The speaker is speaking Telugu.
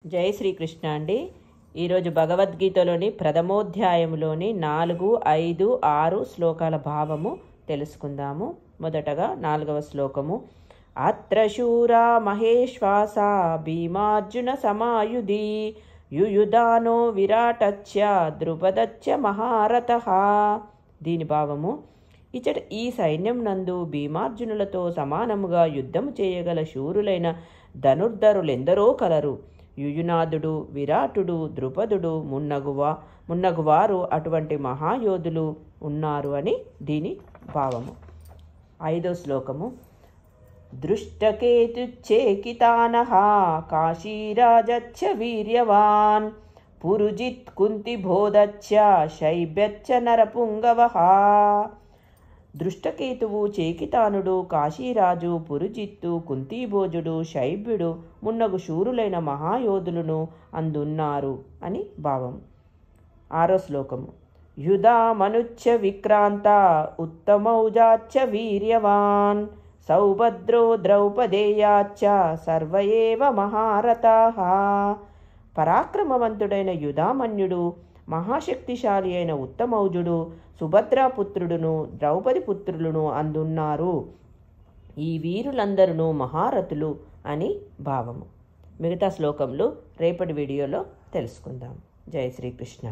జై శ్రీకృష్ణ అండి. ఈరోజు భగవద్గీతలోని ప్రథమోధ్యాయంలోని 4, 5, 6 శ్లోకాల భావము తెలుసుకుందాము. మొదటగా 4వ శ్లోకము. అత్ర శూరా మహేశ్వాస భీమార్జున సమాయుధి యుయుధానో విరాటచ్చ ద్రుపదచ్చ మహారథః. దీని భావము: ఇచ్చట ఈ సైన్యం నందు భీమార్జునులతో సమానముగా యుద్ధము చేయగల శూరులైన ధనుర్ధరులెందరో కలరు. యుయునాథుడు, విరాటుడు, ద్రుపదుడు మున్నగువారు అటువంటి మహాయోధులు ఉన్నారు అని దీని భావము. 5వ శ్లోకము. దృష్టకేతుచ్చేకితానః కాశీరాజచ్చ వీర్యవాన్ పురుజిత్ కుంతిబోధచ్చ శైబ్యచ్చ నరపుంగవః. దృష్టకేతువు, చేకితానుడు, కాశీరాజు, పురుజిత్తు, కుంతిభోజుడు, శైబ్యుడు మున్నగు శూరులైన మహాయోధులను అందున్నారు అని భావం. 6వ శ్లోకము. యుధామనుచ్చ విక్రాంత ఉత్తమౌజాచ్చ వీర్యవాన్ సౌభద్రో ద్రౌపదేయాచ్చ సర్వ ఏవ మహారథాః. పరాక్రమవంతుడైన యుధామన్యుడు, మహాశక్తిశాలి అయిన ఉత్తమౌజుడు, సుభద్రాపుత్రుడును, ద్రౌపది పుత్రులను అందున్నారు. ఈ వీరులందరూ మహారథులు అని భావము. మిగతా శ్లోకములు రేపటి వీడియోలో తెలుసుకుందాం. జై శ్రీకృష్ణ.